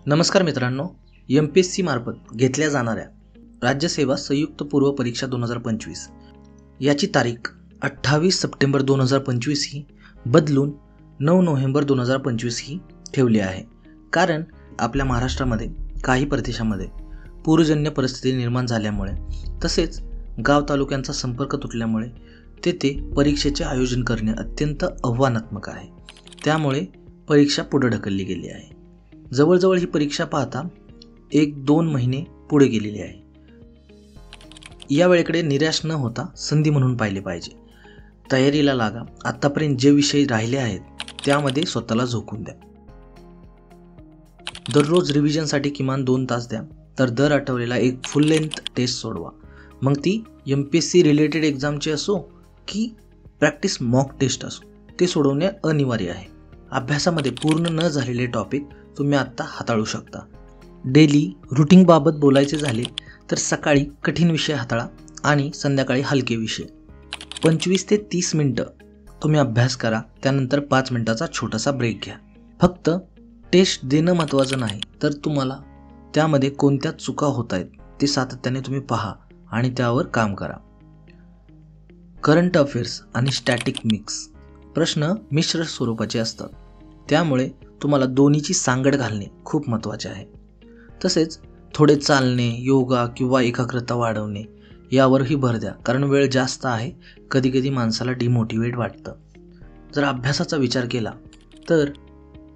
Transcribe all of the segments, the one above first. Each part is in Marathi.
नमस्कार मित्रांनो, MPSC मार्फत घेतल्या जाणाऱ्या राज्यसेवा संयुक्त पूर्व परीक्षा 2025 याची तारीख 28 सप्टेंबर 2025 ही बदलून 9 नोव्हेंबर 2025 ही ठेवली आहे. कारण आपल्या महाराष्ट्रामध्ये काही प्रदेशामध्ये पूरजन्य परिस्थिती निर्माण झाल्यामुळे तसेच गाव तालुक्यांचा संपर्क तुटल्यामुळे तेथे परीक्षेचे आयोजन करणे अत्यंत आव्हानात्मक आहे. त्यामुळे परीक्षा पुढे ढकलली गेली आहे. जवळजवळ ही परीक्षा पाहता 1-2 महिने पुढे गेलेली आहे. या वेळेकडे निराश न होता संधी म्हणून पाहिले पाहिजे. तयारीला लागा. आतापर्यंत जे विषय राहिले आहेत त्यामध्ये स्वतःला झोकून द्या. दररोज रिव्हिजनसाठी किमान 2 तास द्या. तर दर आठवड्याला एक फुल लेंथ टेस्ट सोडवा. मग ती MPSC रिलेटेड एक्झामची असो की प्रॅक्टिस मॉक टेस्ट असो, ते सोडवणे अनिवार्य आहे. अभ्यासामध्ये पूर्ण न झालेले टॉपिक तुम्ही आत्ता हाताळू शकता. डेली रुटीनबाबत बोलायचे झाले तर सकाळी कठीण विषय हाताळा आणि संध्याकाळी हलके विषय. 25 ते 30 मिनटं तुम्ही अभ्यास करा. त्यानंतर 5 मिनिटाचा छोटासा ब्रेक घ्या. फक्त टेस्ट देणं महत्त्वाचं नाही, तर तुम्हाला त्यामध्ये कोणत्या चुका होत आहेत ते सातत्याने तुम्ही पहा आणि त्यावर काम करा. करंट अफेअर्स आणि स्टॅटिक मिक्स प्रश्न मिश्र स्वरूपाचे असतात. त्यामुळे तुम्हाला दोन्हीची सांगड घालणे खूप महत्त्वाचे आहे. तसेच थोडे चालणे, योगा किंवा एकाग्रता वाढवणे यावरही भर द्या. कारण वेळ जास्त आहे. कधीकधी माणसाला डिमोटिवेट वाटतं. जर अभ्यासाचा विचार केला तर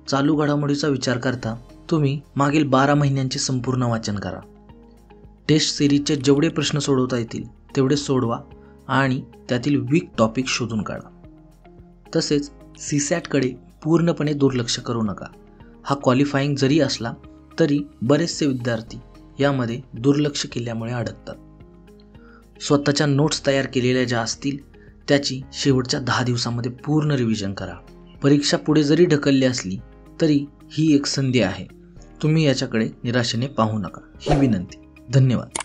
चालू घडामोडीचा विचार करता तुम्ही मागील 12 महिन्यांचे संपूर्ण वाचन करा. टेस्ट सिरीजचे जेवढे प्रश्न सोडवता येतील तेवढे सोडवा आणि त्यातील वीक टॉपिक शोधून काढा. तसेच CSATकडे पूर्णपणे दुर्लक्ष करू नका. हा क्वालिफाईंग जरी असला तरी बरेचसे विद्यार्थी यामध्ये दुर्लक्ष केल्यामुळे अडकतात. स्वतःच्या नोट्स तयार केलेल्या ज्या असतील त्याची शेवटच्या 10 दिवसामध्ये पूर्ण रिव्हिजन करा. परीक्षा पुढे जरी ढकलली असली तरी ही एक संधी आहे. तुम्ही याच्याकडे निराशेने पाहू नका, ही विनंती. धन्यवाद.